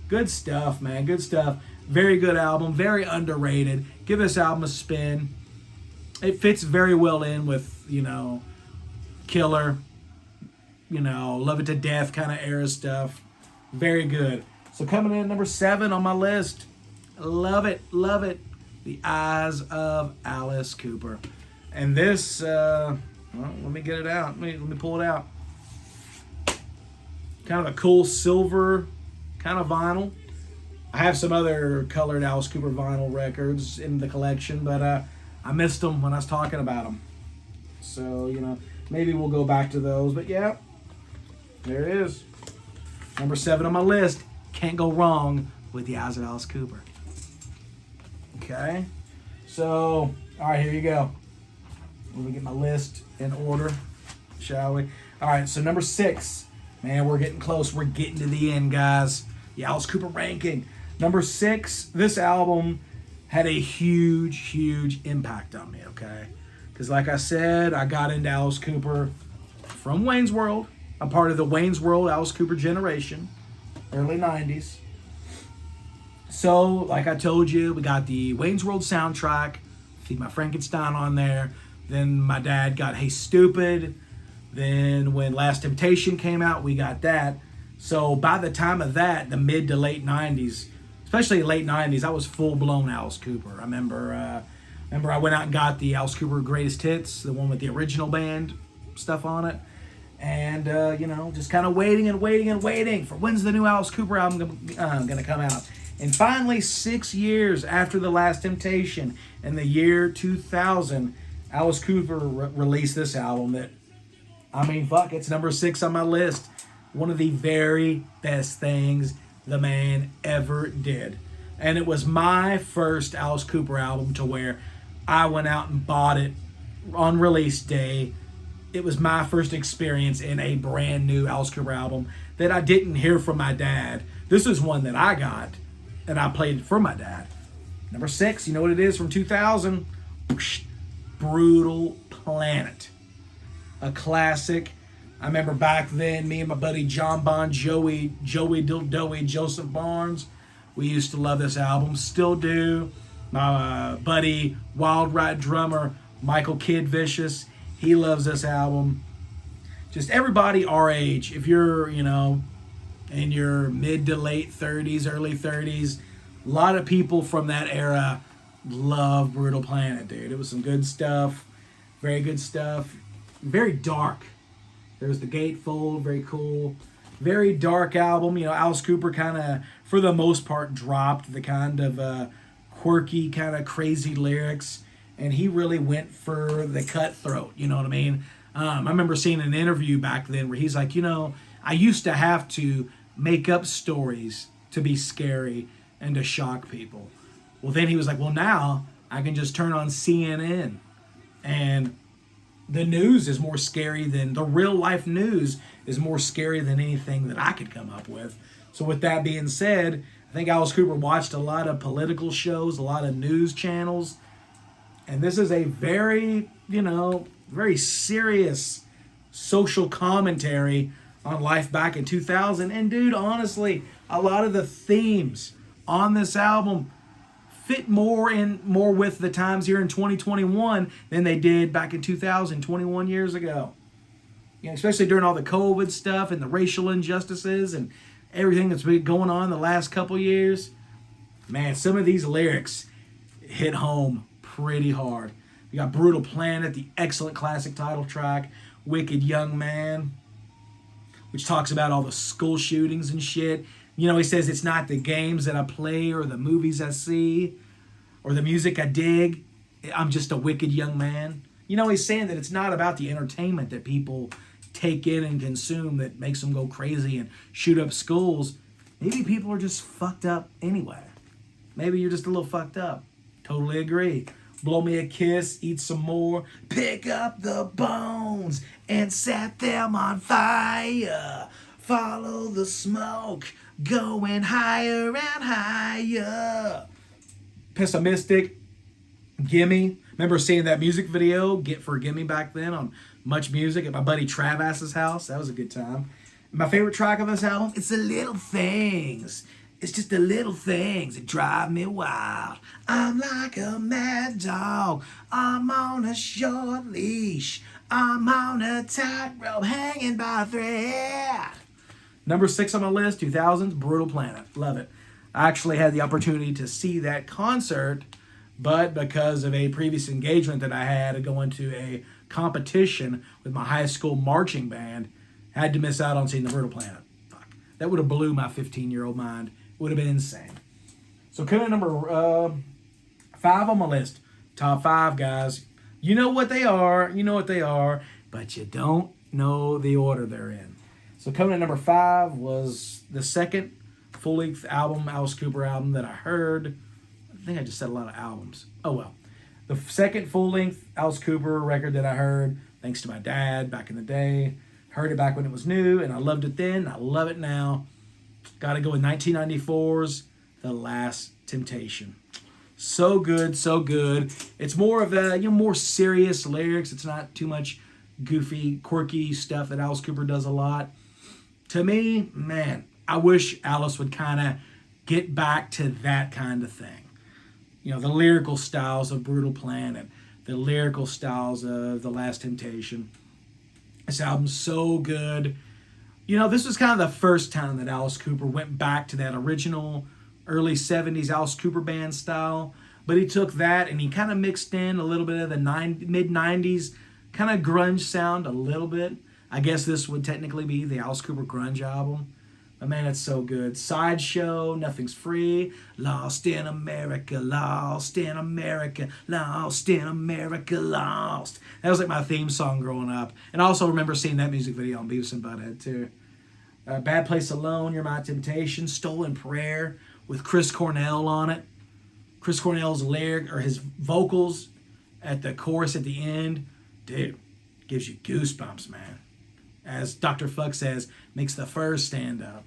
Good stuff, man. Good stuff. Very good album. Very underrated. Give this album a spin. It fits very well in with, Killer, Love It to Death kind of era stuff. Very good. So coming in at number 7 on my list. Love it. Love it. The Eyes of Alice Cooper. And this, let me get it out. Let me pull it out. Kind of a cool silver kind of vinyl. I have some other colored Alice Cooper vinyl records in the collection, but I missed them when I was talking about them. So, maybe we'll go back to those. But yeah, there it is. Number 7 on my list. Can't go wrong with The Eyes of Alice Cooper. Okay. So, all right, here you go. Let me get my list in order, shall we? All right, so number 6. Man, we're getting close. We're getting to the end, guys. The Alice Cooper ranking. Number 6, this album had a huge, huge impact on me, okay? Because like I said, I got into Alice Cooper from Wayne's World. I'm part of the Wayne's World Alice Cooper generation, early 90s. So, like I told you, we got the Wayne's World soundtrack, Feed My Frankenstein on there. Then my dad got Hey Stoopid. Then when Last Temptation came out, we got that. So by the time of that, the mid to late 90s, especially late 90s, I was full-blown Alice Cooper. I remember I went out and got the Alice Cooper Greatest Hits, the one with the original band stuff on it. And, just kind of waiting for when's the new Alice Cooper album going to come out. And finally, 6 years after The Last Temptation, in the year 2000, Alice Cooper released this album that, it's number 6 on my list. One of the very best things the man ever did. And it was my first Alice Cooper album to where I went out and bought it on release day. It was my first experience in a brand new Alice Cooper album that I didn't hear from my dad. This is one that I got and I played for my dad. Number 6, you know what it is from 2000? Brutal Planet. A classic. I remember back then, me and my buddy John Bon Joey Dildoey, Joseph Barnes, we used to love this album. Still do. My buddy, Wild Ride drummer, Michael Kid Vicious, he loves this album. Just everybody our age, if you're, in your mid to late 30s, early 30s, a lot of people from that era love Brutal Planet, dude. It was some good stuff. Very good stuff. Very dark. There's the gatefold, very cool. Very dark album. Alice Cooper kind of, for the most part, dropped the kind of quirky, kind of crazy lyrics. And he really went for the cutthroat, you know what I mean? I remember seeing an interview back then where he's like, I used to have to make up stories to be scary and to shock people. Well, then he was like, well, now I can just turn on CNN and the news is more scary than the real life news is more scary than anything that I could come up with. So with that being said, I think Alice Cooper watched a lot of political shows, a lot of news channels. And this is a very, very serious social commentary on life back in 2000. And dude, honestly, a lot of the themes on this album fit more with the times here in 2021 than they did back in 2000, 21 years ago. You know, especially during all the COVID stuff and the racial injustices and everything that's been going on the last couple years. Man, some of these lyrics hit home pretty hard. You got Brutal Planet, the excellent classic title track, Wicked Young Man, which talks about all the school shootings and shit. You know, he says it's not the games that I play or the movies I see or the music I dig. I'm just a wicked young man. You know, he's saying that it's not about the entertainment that people take in and consume that makes them go crazy and shoot up schools. Maybe people are just fucked up anyway. Maybe you're just a little fucked up. Totally agree. Blow me a kiss, eat some more, pick up the bones and set them on fire. Follow the smoke, going higher and higher. Pessimistic, Gimme. Remember seeing that music video, Get for Gimme, back then on Much Music at my buddy Travis's house. That was a good time. My favorite track of this album, it's the little things. It's just the little things that drive me wild. I'm like a mad dog. I'm on a short leash. I'm on a tightrope hanging by a thread. Number 6 on my list, 2000's Brutal Planet. Love it. I actually had the opportunity to see that concert, but because of a previous engagement that I had going to a competition with my high school marching band, I had to miss out on seeing the Brutal Planet. Fuck. That would have blew my 15-year-old mind. Would have been insane. So coming in number 5 on my list. Top 5, guys. You know what they are. You know what they are. But you don't know the order they're in. So coming in number 5 was the second full-length album, Alice Cooper album that I heard. I think I just said a lot of albums. Oh, well. The second full-length Alice Cooper record that I heard, thanks to my dad back in the day. Heard it back when it was new, and I loved it then. I love it now. Got to go with 1994's The Last Temptation. So good, so good. It's more of a, more serious lyrics. It's not too much goofy, quirky stuff that Alice Cooper does a lot. To me, man, I wish Alice would kind of get back to that kind of thing. The lyrical styles of Brutal Planet, the lyrical styles of The Last Temptation. This album's so good. This was kind of the first time that Alice Cooper went back to that original early 70s Alice Cooper band style. But he took that and he kind of mixed in a little bit of the mid-90s kind of grunge sound a little bit. I guess this would technically be the Alice Cooper grunge album. But man, it's so good. Sideshow, Nothing's Free, Lost in America, Lost in America, Lost in America, Lost. That was like my theme song growing up. And I also remember seeing that music video on Beavis and Butthead too. Bad Place Alone, You're My Temptation, Stolen Prayer with Chris Cornell on it. Chris Cornell's his vocals at the chorus at the end, dude, gives you goosebumps, man. As Dr. Fuck says, makes the furs stand up.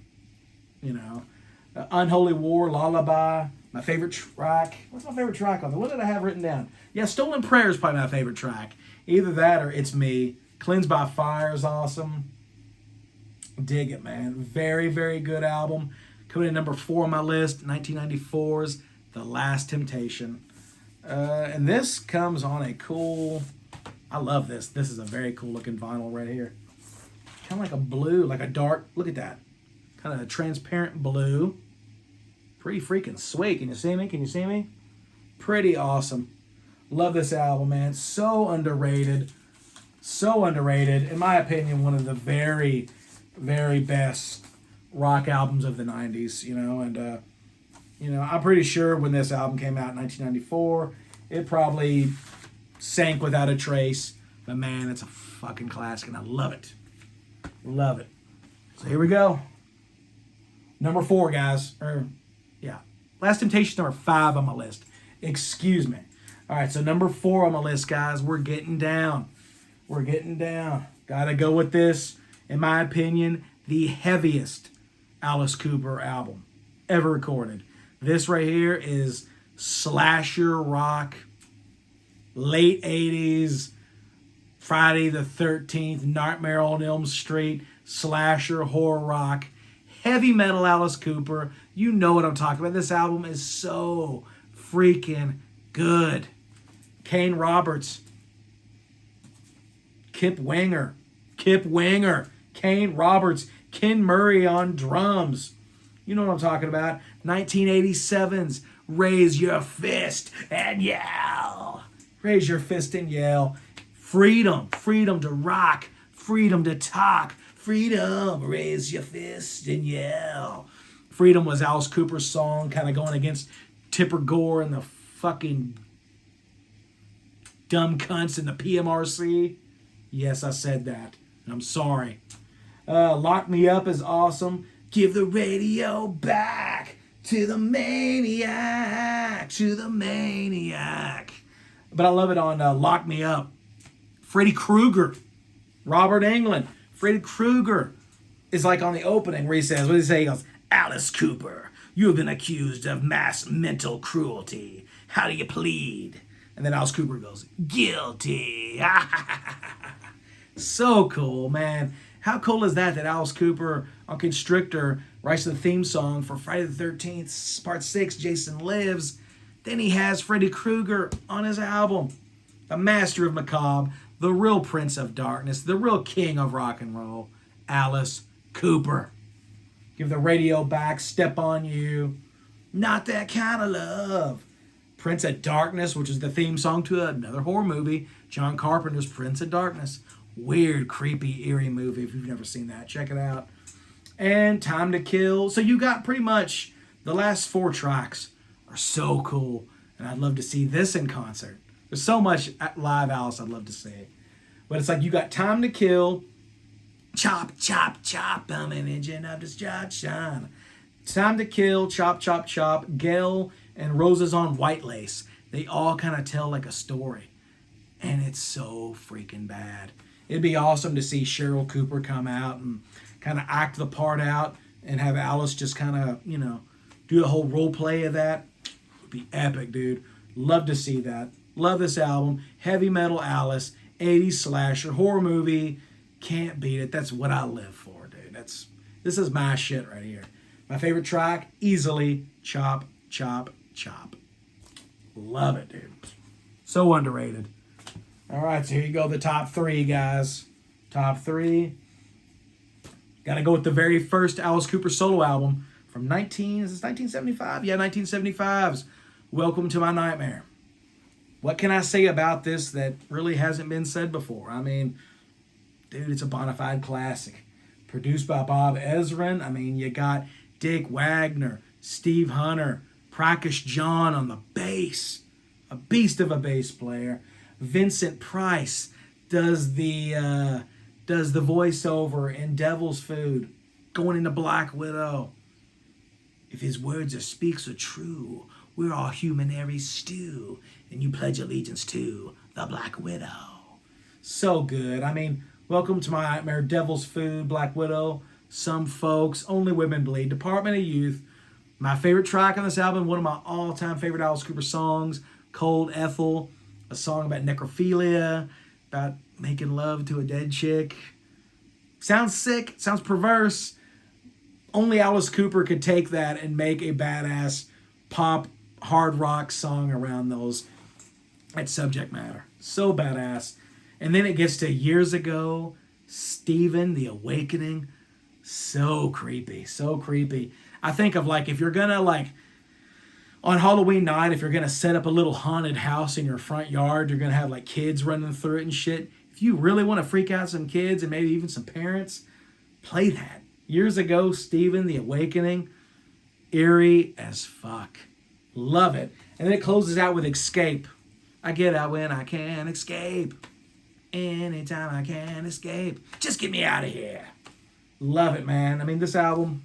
Unholy War, Lullaby, my favorite track. What's my favorite track on there? What did I have written down? Yeah, Stolen Prayer is probably my favorite track. Either that or It's Me. Cleansed by Fire is awesome. Dig it, man. Very, very good album. Coming in number 4 on my list, 1994's The Last Temptation. And this comes on a cool... I love this. This is a very cool looking vinyl right here. Kind of like a blue, like a dark... Look at that. Kind of a transparent blue. Pretty freaking sweet. Can you see me? Can you see me? Pretty awesome. Love this album, man. So underrated. So underrated. In my opinion, one of the very, very best rock albums of the 90s, And, I'm pretty sure when this album came out in 1994, it probably sank without a trace. But, man, it's a fucking classic, and I love it. Love it. So here we go. Number 4, guys. Last Temptation, number 5 on my list. Excuse me. All right, so number 4 on my list, guys. We're getting down. We're getting down. Gotta go with this, in my opinion, the heaviest Alice Cooper album ever recorded. This right here is slasher rock, late 80s, Friday the 13th, Nightmare on Elm Street, slasher horror rock, heavy metal Alice Cooper. You know what I'm talking about. This album is so freaking good. Kane Roberts, Kip Winger, Kane Roberts, Ken Murray on drums. You know what I'm talking about. 1987's Raise Your Fist and Yell. Raise your fist and yell. Freedom to rock, freedom to talk, freedom, raise your fist and yell. Freedom was Alice Cooper's song, kind of going against Tipper Gore and the fucking dumb cunts in the PMRC. Yes, I said that, and I'm sorry. Lock Me Up is awesome. Give the radio back to the maniac, But I love it on Lock Me Up. Freddy Krueger, Robert Englund. Freddy Krueger is like on the opening where he says, what does he say? He goes, Alice Cooper, you have been accused of mass mental cruelty. How do you plead? And then Alice Cooper goes, guilty. So cool, man. How cool is that Alice Cooper on Constrictor writes the theme song for Friday the 13th, Part 6, Jason Lives. Then he has Freddy Krueger on his album. The master of macabre, the real prince of darkness, the real king of rock and roll, Alice Cooper. Give the radio back, Step on You, Not That Kind of Love. Prince of Darkness, which is the theme song to another horror movie, John Carpenter's Prince of Darkness. Weird, creepy, eerie movie. If you've never seen that, check it out. And Time to Kill. So you got pretty much the last 4 tracks are so cool. And I'd love to see this in concert. There's so much live Alice I'd love to see. But it's like you got Time to Kill, Chop, Chop, Chop, I'm an engine of destruction. Time to Kill, Chop, Chop, Chop, Gail, and Roses on White Lace. They all kind of tell like a story. And it's so freaking bad. It'd be awesome to see Cheryl Cooper come out and kind of act the part out and have Alice just kind of, do the whole role play of that. It would be epic, dude. Love to see that. Love this album. Heavy metal Alice, 80s slasher, horror movie. Can't beat it. That's what I live for, dude. This is my shit right here. My favorite track, easily, Chop, Chop, Chop. Love it, dude. So underrated. All right, so here you go, the top 3, guys. Top 3. Got to go with the very first Alice Cooper solo album from 1975? Yeah, 1975's Welcome to My Nightmare. What can I say about this that really hasn't been said before? I mean, dude, it's a bona fide classic. Produced by Bob Ezrin. I mean, you got Dick Wagner, Steve Hunter, Prakash John on the bass. A beast of a bass player. Vincent Price does the voiceover in Devil's Food, going into Black Widow. If his words or speaks are true, we're all human every stew, and you pledge allegiance to the Black Widow. So good. I mean, Welcome to My Nightmare, Devil's Food, Black Widow, Some Folks, Only Women Bleed, Department of Youth. My favorite track on this album, one of my all-time favorite Alice Cooper songs, Cold Ethel. A song about necrophilia, about making love to a dead chick. Sounds sick, sounds perverse. Only Alice Cooper could take that and make a badass pop, hard rock song around that subject matter. So badass. And then it gets to Years Ago, Stephen, The Awakening. So creepy, so creepy. I think of if you're gonna on Halloween night, if you're going to set up a little haunted house in your front yard, you're going to have kids running through it and shit. If you really want to freak out some kids and maybe even some parents, play that. Years Ago, Stephen, The Awakening. Eerie as fuck. Love it. And then it closes out with Escape. I get out when I can escape. Anytime I can escape. Just get me out of here. Love it, man. I mean, this album,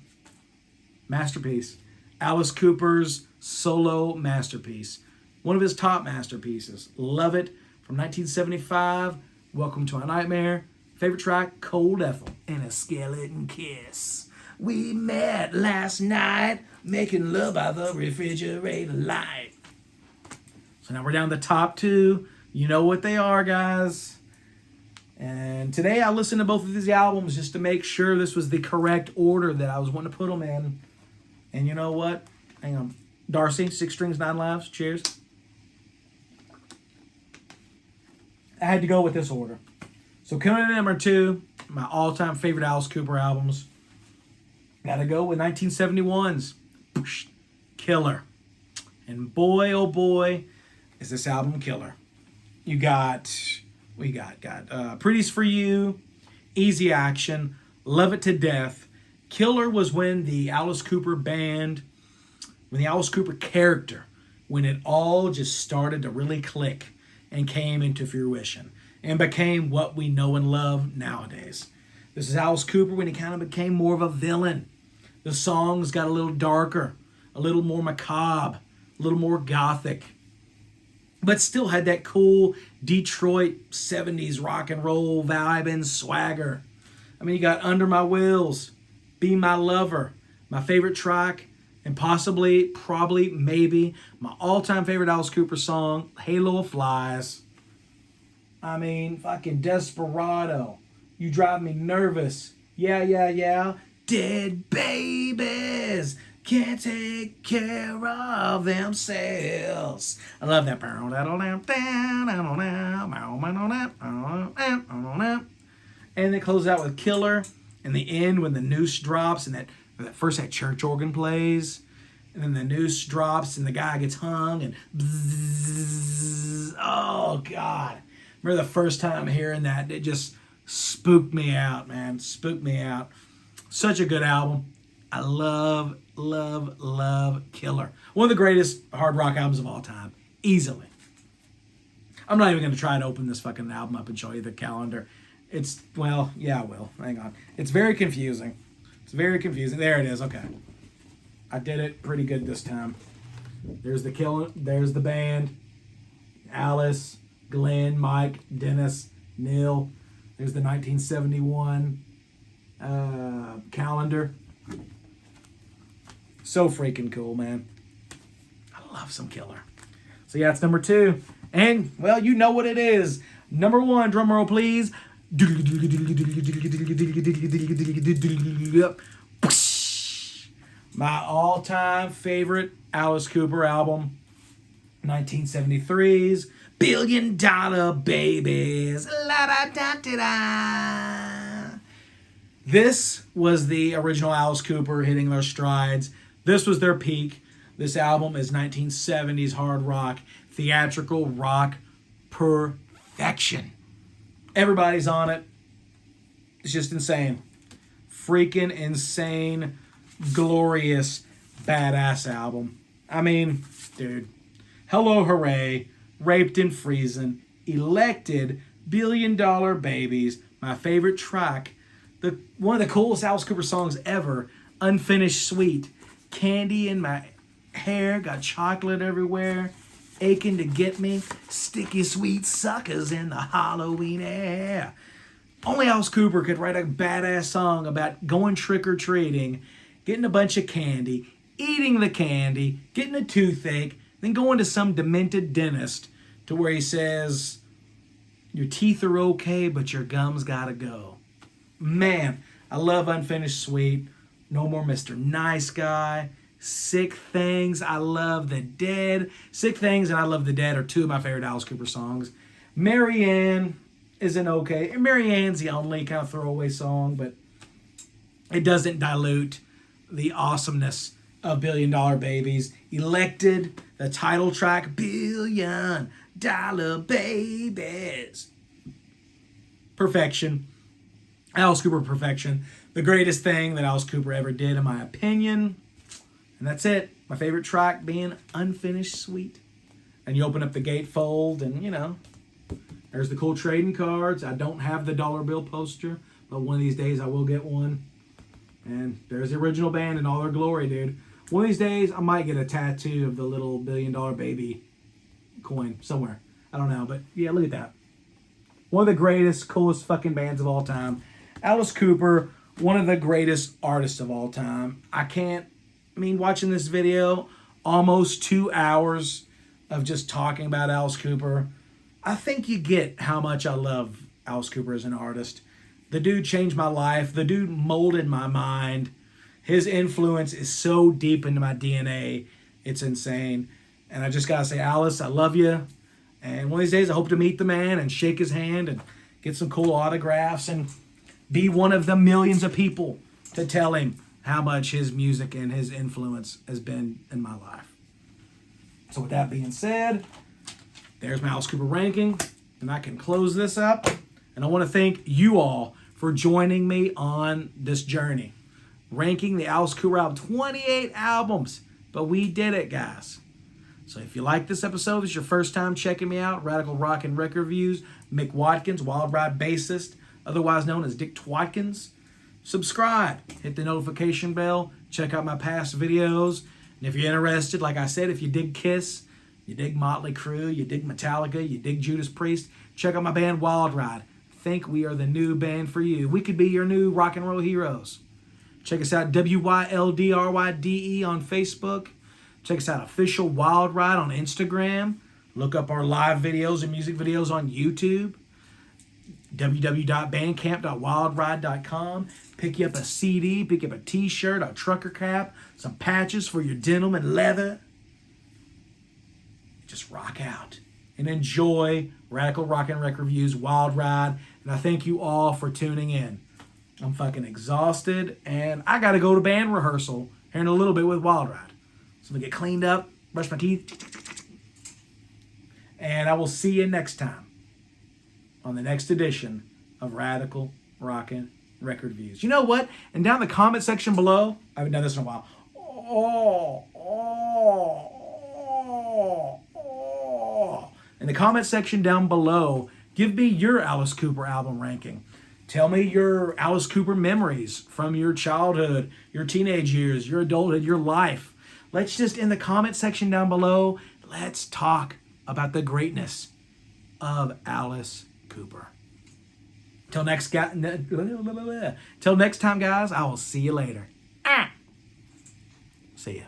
masterpiece. Alice Cooper's solo masterpiece. One of his top masterpieces. Love it. From 1975, Welcome to My Nightmare. Favorite track, Cold Ethel. And a skeleton kiss. We met last night, making love by the refrigerator light. So now we're down to the top 2. You know what they are, guys. And today I listened to both of these albums just to make sure this was the correct order that I was wanting to put them in. And you know what? Hang on. Darcy, 6 Strings, 9 Lives. Cheers. I had to go with this order. So coming in at number 2, my all-time favorite Alice Cooper albums. Gotta go with 1971's Killer. And boy, oh boy, is this album killer. We got Pretty's For You, Easy Action, Love It to Death. Killer was when the Alice Cooper band, when the Alice Cooper character, when it all just started to really click and came into fruition and became what we know and love nowadays. This is Alice Cooper when he kind of became more of a villain. The songs got a little darker, a little more macabre, a little more gothic, but still had that cool Detroit 70s rock and roll vibe and swagger. I mean, you got Under My Wheels, Be My Lover, my favorite track, and probably, maybe, my all-time favorite Alice Cooper song, Halo of Flies. I mean, fucking Desperado, You Drive Me Nervous, yeah. Dead babies can't take care of themselves. I love that. And they close out with Killer. And the end when the noose drops and that church organ plays. And then the noose drops and the guy gets hung and bzzz. Oh, God. Remember the first time hearing that, it just spooked me out, man. Spooked me out. Such a good album. I love Killer. One of the greatest hard rock albums of all time. Easily. I'm not even going to try to open this fucking album up and show you the calendar. I will. Hang on. It's very confusing. There it is. Okay. I did it pretty good this time. There's the band. Alice, Glenn, Mike, Dennis, Neil. There's the 1971 calendar. So freaking cool, man. I love some Killer. So yeah, it's number 2. And, well, you know what it is. Number 1, drum roll please. My all-time favorite Alice Cooper album, 1973's Billion Dollar Babies. La-da-da-da-da. This was the original Alice Cooper hitting their strides. This was their peak. This album is 1970s hard rock, theatrical rock perfection. Everybody's on it. It's just insane. Freaking insane, glorious, badass album. I mean, dude. Hello, Hooray, Raped and Freezing, Elected, Billion Dollar Babies, my favorite track, one of the coolest Alice Cooper songs ever, Unfinished Sweet, Candy in my hair, got chocolate everywhere, aching to get me, sticky sweet suckers in the Halloween air. Only Alice Cooper could write a badass song about going trick-or-treating, getting a bunch of candy, eating the candy, getting a toothache, then going to some demented dentist to where he says, your teeth are okay, but your gums gotta go. Man, I love Unfinished Sweet, No More Mr. Nice Guy, Sick Things, I Love the Dead. Sick Things and I Love the Dead are 2 of my favorite Alice Cooper songs. Marianne isn't okay. And Marianne's the only kind of throwaway song, but it doesn't dilute the awesomeness of Billion Dollar Babies. Elected, the title track, Billion Dollar Babies. Perfection. Alice Cooper perfection. The greatest thing that Alice Cooper ever did, in my opinion. And that's it. My favorite track being Unfinished Sweet. And you open up the gatefold and, there's the cool trading cards. I don't have the dollar bill poster, but one of these days I will get one. And there's the original band in all their glory, dude. One of these days I might get a tattoo of the little Billion Dollar Baby coin somewhere. I don't know, but yeah, look at that. One of the greatest, coolest fucking bands of all time. Alice Cooper, one of the greatest artists of all time. Watching this video, almost 2 hours of just talking about Alice Cooper, I think you get how much I love Alice Cooper as an artist. The dude changed my life. The dude molded my mind. His influence is so deep into my DNA. It's insane. And I just got to say, Alice, I love you. And one of these days, I hope to meet the man and shake his hand and get some cool autographs and be one of the millions of people to tell him how much his music and his influence has been in my life. So with that being said, there's my Alice Cooper ranking, and I can close this up. And I want to thank you all for joining me on this journey, ranking the Alice Cooper album, 28 albums, but we did it, guys. So if you like this episode, this is your first time checking me out, Radical Rock and Record Reviews, Mick Watkins, Wild Ride bassist, otherwise known as Dick Twatkins. Subscribe, hit the notification bell, check out my past videos. And if you're interested, like I said, if you dig Kiss, you dig Motley Crue, you dig Metallica, you dig Judas Priest, check out my band Wild Ride. Think we are the new band for you. We could be your new rock and roll heroes. Check us out, WYLDRYDE on Facebook. Check us out, Official Wild Ride on Instagram. Look up our live videos and music videos on YouTube. www.bandcamp.wildride.com. Pick you up a CD, pick you up a t-shirt, a trucker cap, some patches for your denim and leather. Just rock out and enjoy Radical Rock and Record Reviews, Wild Ride. And I thank you all for tuning in. I'm fucking exhausted, and I got to go to band rehearsal here in a little bit with Wild Ride. So I'm going to get cleaned up, brush my teeth, and I will see you next time on the next edition of Radical Rockin' Record Reviews. You know what? And down in the comment section below, I haven't done this in a while. In the comment section down below, give me your Alice Cooper album ranking. Tell me your Alice Cooper memories from your childhood, your teenage years, your adulthood, your life. Let's just, in the comment section down below, let's talk about the greatness of Alice Cooper. Till next time, guys, I will see you later. See ya.